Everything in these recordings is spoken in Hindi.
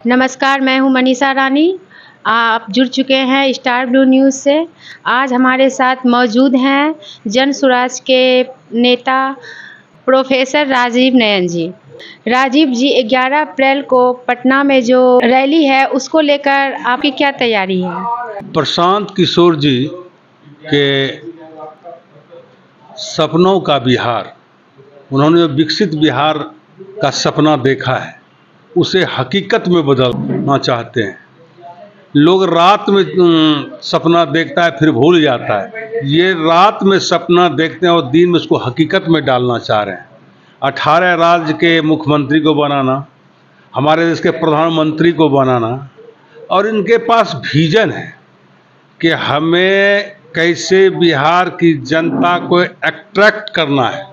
नमस्कार, मैं हूं मनीषा रानी। आप जुड़ चुके हैं स्टार ब्लू न्यूज़ से। आज हमारे साथ मौजूद हैं जन स्वराज के नेता प्रोफेसर राजीव नयन जी। राजीव जी, 11 अप्रैल को पटना में जो रैली है उसको लेकर आपकी क्या तैयारी है? प्रशांत किशोर जी के सपनों का बिहार, उन्होंने जो विकसित बिहार का सपना देखा है उसे हकीकत में बदलना चाहते हैं। लोग रात में सपना देखता है फिर भूल जाता है, ये रात में सपना देखते हैं और दिन में उसको हकीकत में डालना चाह रहे हैं। 18 राज्य के मुख्यमंत्री को बनाना, हमारे देश के प्रधानमंत्री को बनाना, और इनके पास विजन है कि हमें कैसे बिहार की जनता को अट्रैक्ट करना है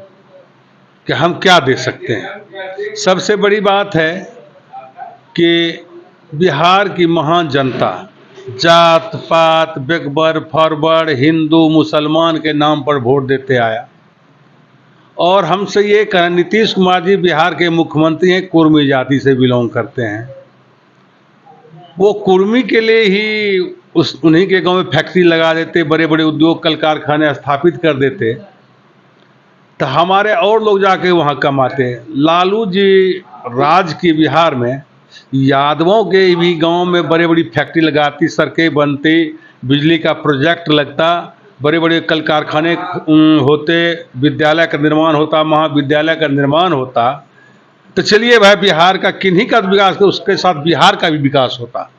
कि हम क्या दे सकते हैं। सबसे बड़ी बात है कि बिहार की महान जनता जात पात बैकवर्ड फॉरवर्ड हिंदू मुसलमान के नाम पर वोट देते आया, और हमसे ये कहें, नीतीश कुमार जी बिहार के मुख्यमंत्री हैं, कुर्मी जाति से बिलोंग करते हैं। वो कुर्मी के लिए ही उन्हीं के गांव में फैक्ट्री लगा देते, बड़े बड़े उद्योग कल कारखाने स्थापित कर देते, तो हमारे और लोग जाके वहाँ कमाते। लालू जी राज की बिहार में यादवों के भी गांव में बड़े बड़ी फैक्ट्री लगाती, सड़कें बनती, बिजली का प्रोजेक्ट लगता, बड़े बड़े कल कारखाने होते, विद्यालय का निर्माण होता, महाविद्यालय का निर्माण होता। तो चलिए भाई, बिहार का किन्हीं का विकास, उसके साथ बिहार का भी विकास होता।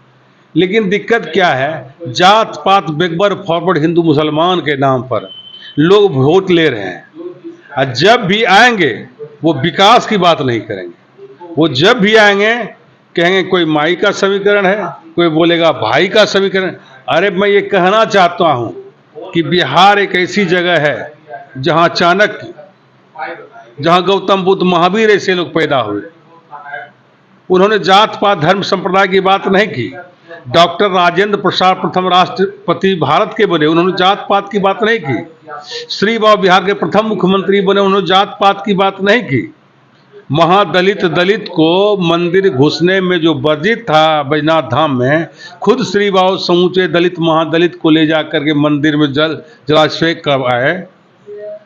लेकिन दिक्कत क्या है, जात पात बैकवर्ड फॉरवर्ड हिंदू मुसलमान के नाम पर लोग वोट ले रहे हैं। और जब भी आएंगे वो विकास की बात नहीं करेंगे। वो जब भी आएंगे कहेंगे कोई माई का समीकरण है, कोई बोलेगा भाई का समीकरण। अरे मैं ये कहना चाहता हूँ कि बिहार एक ऐसी जगह है जहाँ चाणक्य, जहाँ गौतम बुद्ध, महावीर ऐसे लोग पैदा हुए। उन्होंने जात पात धर्म संप्रदाय की बात नहीं की। डॉक्टर राजेंद्र प्रसाद प्रथम राष्ट्रपति भारत के बने, उन्होंने जात पात की बात नहीं की। श्री बाबू बिहार के प्रथम मुख्यमंत्री बने, उन्होंने जात पात की बात नहीं की। महादलित दलित को मंदिर घुसने में जो वर्जित था बैजनाथ धाम में, खुद श्री बाबू समूचे दलित महादलित को ले जाकर के मंदिर में जलाभिषेक करवाए।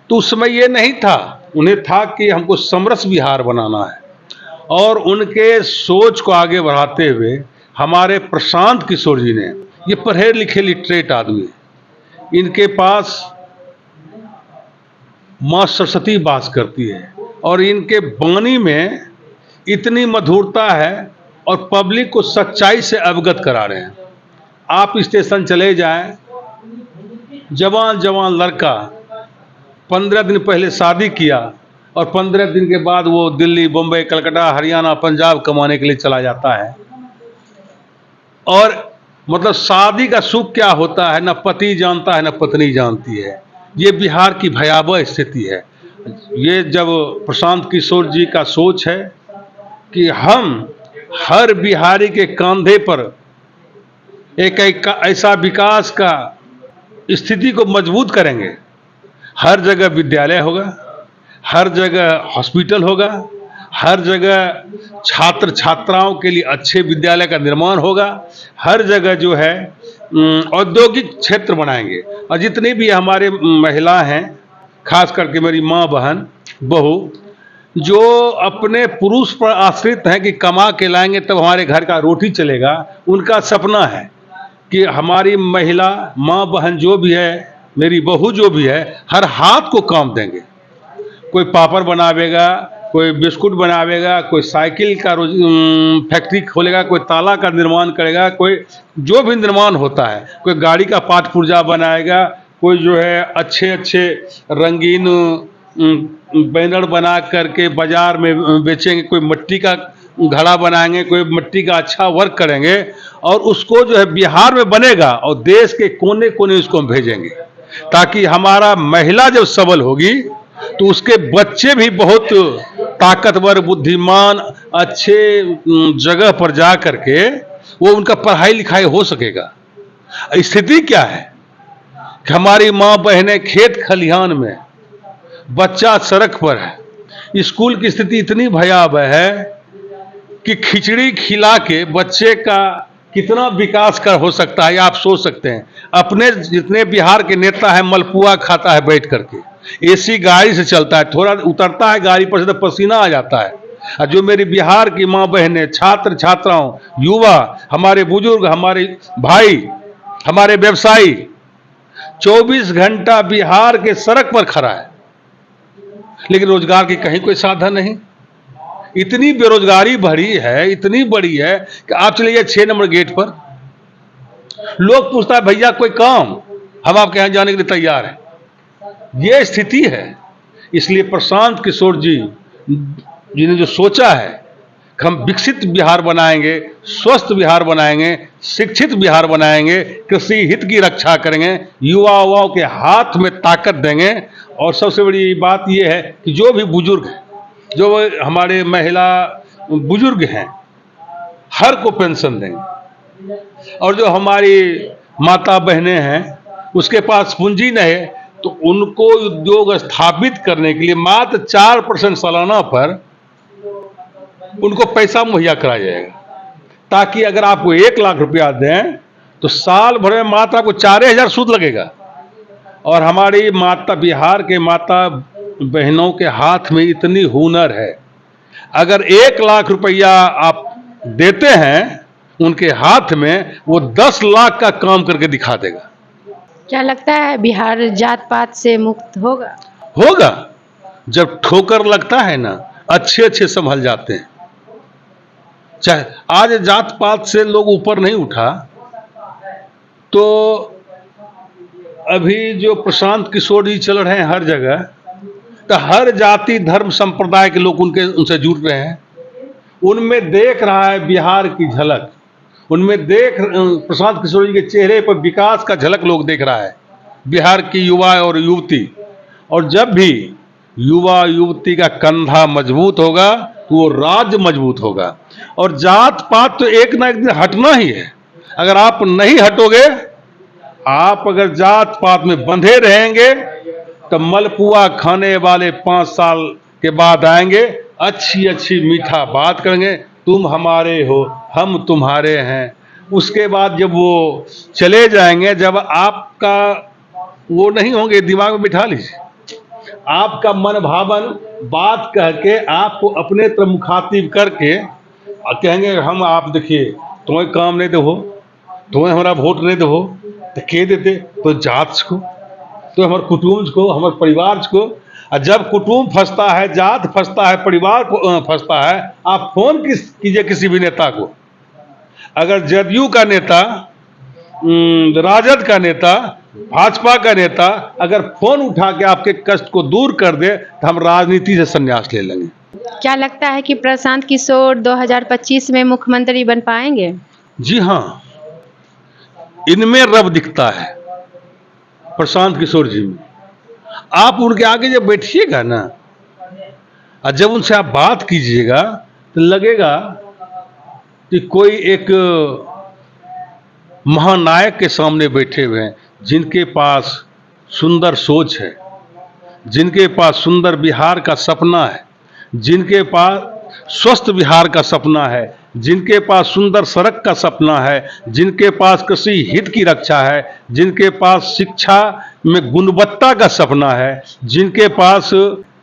तो उस समय ये नहीं था, उन्हें था कि हमको समरस बिहार बनाना है। और उनके सोच को आगे बढ़ाते हुए हमारे प्रशांत किशोर जी ने, ये पढ़े लिखे लिटरेट आदमी, इनके पास माँ सरस्वती वास करती है और इनके वाणी में इतनी मधुरता है और पब्लिक को सच्चाई से अवगत करा रहे हैं। आप स्टेशन चले जाएं, जवान जवान लड़का 15 दिन पहले शादी किया और 15 दिन के बाद वो दिल्ली, बम्बई, कलकत्ता, हरियाणा, पंजाब कमाने के लिए चला जाता है। और मतलब शादी का सुख क्या होता है न पति जानता है न पत्नी जानती है। ये बिहार की भयावह स्थिति है। ये जब प्रशांत किशोर जी का सोच है कि हम हर बिहारी के कंधे पर एक ऐसा विकास का स्थिति को मजबूत करेंगे। हर जगह विद्यालय होगा, हर जगह हॉस्पिटल होगा, हर जगह छात्र छात्राओं के लिए अच्छे विद्यालय का निर्माण होगा, हर जगह जो है औद्योगिक क्षेत्र बनाएंगे। और जितनी भी हमारे महिला हैं, खास करके मेरी माँ बहन बहू, जो अपने पुरुष पर आश्रित हैं कि कमा के लाएंगे तब हमारे घर का रोटी चलेगा, उनका सपना है कि हमारी महिला माँ बहन जो भी है, मेरी बहू जो भी है, हर हाथ को काम देंगे। कोई पापड़ बनावेगा, कोई बिस्कुट बनावेगा, कोई साइकिल का फैक्ट्री खोलेगा, कोई ताला का निर्माण करेगा, कोई जो भी निर्माण होता है, कोई गाड़ी का पार्ट पुर्जा बनाएगा, कोई जो है अच्छे अच्छे रंगीन बैनर बना करके बाजार में बेचेंगे, कोई मिट्टी का घड़ा बनाएंगे, कोई मिट्टी का अच्छा वर्क करेंगे, और उसको जो है बिहार में बनेगा और देश के कोने कोने उसको हम भेजेंगे, ताकि हमारा महिला जब सबल होगी तो उसके बच्चे भी बहुत ताकतवर, बुद्धिमान, अच्छे जगह पर जा करके वो उनका पढ़ाई लिखाई हो सकेगा। स्थिति क्या है कि हमारी माँ बहनें खेत खलिहान में, बच्चा सड़क पर है, स्कूल की स्थिति इतनी भयावह है कि खिचड़ी खिला के बच्चे का कितना विकास कर हो सकता है, आप सोच सकते हैं। अपने जितने बिहार के नेता है मलपुआ खाता है बैठ करके, एसी गाड़ी से चलता है, थोड़ा उतरता है गाड़ी पर से तो पसीना आ जाता है। और जो मेरी बिहार की माँ बहनें, छात्र छात्राओं, युवा, हमारे बुजुर्ग, हमारे भाई, हमारे व्यवसायी 24 घंटा बिहार के सड़क पर खड़ा है, लेकिन रोजगार की कहीं कोई साधन नहीं। इतनी बेरोजगारी भरी है, इतनी बड़ी है कि आप चले जाइए 6 नंबर गेट पर, लोग पूछता है भैया कोई काम, हम आपके यहां जाने के लिए तैयार हैं। यह स्थिति है। इसलिए प्रशांत किशोर जी जिन्हें जो सोचा है कि हम विकसित बिहार बनाएंगे, स्वस्थ बिहार बनाएंगे, शिक्षित बिहार बनाएंगे, कृषि हित की रक्षा करेंगे, युवाओं के हाथ में ताकत देंगे। और सबसे बड़ी बात यह है कि जो भी बुजुर्ग हैं, जो हमारे महिला बुजुर्ग हैं, हर को पेंशन देंगे। और जो हमारी माता बहनें हैं उसके पास पूंजी नहीं है तो उनको उद्योग स्थापित करने के लिए मात्र 4% सालाना पर उनको पैसा मुहैया कराया जाएगा, ताकि अगर आपको 1 लाख रुपया दें तो साल भर में मात्र आपको 4,000 सूद लगेगा। और हमारी माता, बिहार के माता बहनों के हाथ में इतनी हुनर है, अगर 1 लाख रुपया आप देते हैं उनके हाथ में, वो 10 लाख का काम करके दिखा देगा। क्या लगता है बिहार जात पात से मुक्त होगा? होगा। जब ठोकर लगता है ना, अच्छे अच्छे संभल जाते हैं। चाहे आज जात पात से लोग ऊपर नहीं उठा, तो अभी जो प्रशांत किशोर जी चल रहे हैं हर जगह, तो हर जाति धर्म संप्रदाय के लोग उनसे जुड़ रहे हैं। उनमें देख रहा है बिहार की झलक, उनमें देख प्रशांत किशोर जी के चेहरे पर विकास का झलक लोग देख रहा है, बिहार की युवा और युवती। और जब भी युवा युवती का कंधा मजबूत होगा तो वो राज्य मजबूत होगा। और जात पात तो एक ना एक दिन हटना ही है। अगर आप नहीं हटोगे, आप अगर जात पात में बंधे रहेंगे तो मलपुआ खाने वाले 5 साल के बाद आएंगे, अच्छी अच्छी मीठा बात करेंगे, तुम हमारे हो, हम तुम्हारे हैं। उसके बाद जब वो चले जाएंगे, जब आपका वो नहीं होंगे, दिमाग में बिठा लीजिए, आपका मन भावन बात कह के आपको अपने तरफ मुखातिब करके कहेंगे हम, आप देखिए तुम्हें काम नहीं दो, तुम्हें हमारा वोट नहीं दो, तो के देते तो जात को, तो हमारे कुटुंब को, हमारे परिवार को। और जब कुटुंब फंसता है, जात फंसता है, परिवार को फंसता है, आप फोन कीजिए किसी भी नेता को। अगर जदयू का नेता, राजद का नेता, भाजपा का नेता अगर फोन उठा के आपके कष्ट को दूर कर दे तो हम राजनीति से संन्यास ले लेंगे। क्या लगता है कि प्रशांत किशोर 2025 में मुख्यमंत्री बन पाएंगे? जी हाँ, इनमें रब दिखता है प्रशांत किशोर जी में। आप उनके आगे जब बैठिएगा ना, और जब उनसे आप बात कीजिएगा, तो लगेगा कि कोई एक महानायक के सामने बैठे हुए हैं, जिनके पास सुंदर सोच है, जिनके पास सुंदर बिहार का सपना है, जिनके पास स्वस्थ बिहार का सपना है, जिनके पास सुंदर सड़क का सपना है, जिनके पास कृषि हित की रक्षा है, जिनके पास शिक्षा में गुणवत्ता का सपना है, जिनके पास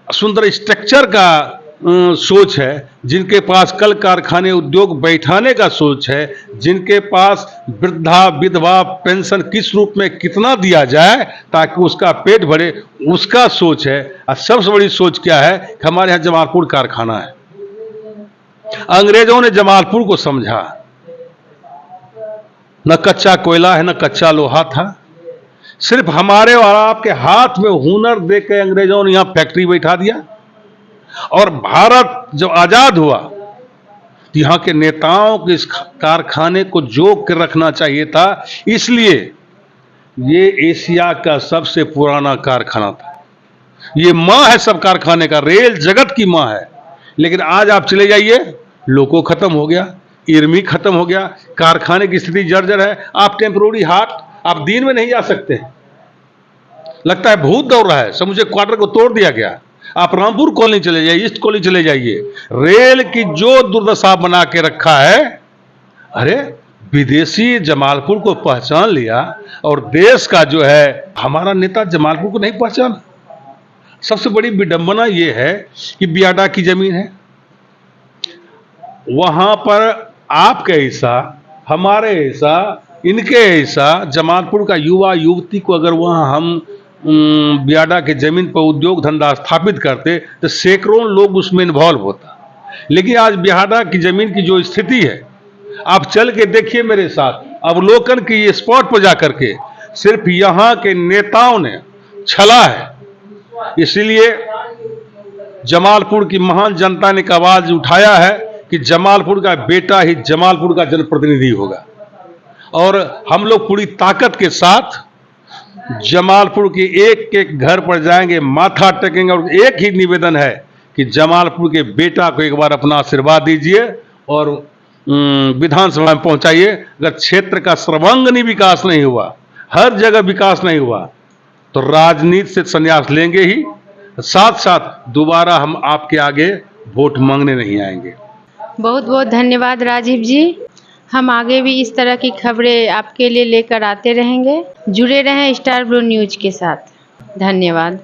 सुंदर स्ट्रक्चर का सोच है, जिनके पास कल कारखाने उद्योग बैठाने का सोच है, जिनके पास वृद्धा विधवा पेंशन किस रूप में कितना दिया जाए ताकि उसका पेट भरे, उसका सोच है। और सबसे बड़ी सोच क्या है कि हमारे यहाँ जमालपुर कारखाना है। अंग्रेजों ने जमालपुर को समझा, न कच्चा कोयला है न कच्चा लोहा था, सिर्फ हमारे और आपके हाथ में हुनर दे के अंग्रेजों ने यहाँ फैक्ट्री बैठा दिया। और भारत जब आजाद हुआ तो यहाँ के नेताओं के इस कारखाने को जोक कर रखना चाहिए था, इसलिए ये एशिया का सबसे पुराना कारखाना था। ये मां है सब कारखाने का, रेल जगत की मां है। लेकिन आज आप चले जाइए, लोको खत्म हो गया, इर्मी खत्म हो गया, कारखाने की स्थिति जर्जर है। आप टेम्पोररी हाट आप दिन में नहीं जा सकते, लगता है भूत दौड़ रहा है, समूचे क्वार्टर को तोड़ दिया गया। आप रामपुर कॉलोनी चले जाइए, ईस्ट कॉलोनी चले जाइए, रेल की जो दुर्दशा बना के रखा है। अरे विदेशी जमालपुर को पहचान लिया और देश का जो है हमारा नेता जमालपुर को नहीं पहचाना। सबसे बड़ी विडंबना यह है कि बियाडा की जमीन है, वहां पर आपके ऐसा, हमारे ऐसा, इनके ऐसा जमालपुर का युवा युवती को अगर वहां हम बियाडा के जमीन पर उद्योग धंधा स्थापित करते तो सैकड़ों लोग उसमें इन्वॉल्व होता। लेकिन आज बियाडा की जमीन की जो स्थिति है, आप चल के देखिए मेरे साथ, अवलोकन की स्पॉट पर जाकर के, सिर्फ यहां के नेताओं ने छला है। इसलिए जमालपुर की महान जनता ने एक आवाज उठाया है कि जमालपुर का बेटा ही जमालपुर का जनप्रतिनिधि होगा, और हम लोग पूरी ताकत के साथ जमालपुर के एक एक घर पर जाएंगे, माथा टेकेंगे, और एक ही निवेदन है कि जमालपुर के बेटा को एक बार अपना आशीर्वाद दीजिए और विधानसभा में पहुंचाइए। अगर क्षेत्र का सर्वांगीण विकास नहीं हुआ, हर जगह विकास नहीं हुआ, तो राजनीति से संन्यास लेंगे ही, साथ साथ दोबारा हम आपके आगे वोट मांगने नहीं आएंगे। बहुत बहुत धन्यवाद राजीव जी। हम आगे भी इस तरह की खबरें आपके लिए लेकर आते रहेंगे। जुड़े रहें स्टार ब्लू न्यूज के साथ। धन्यवाद।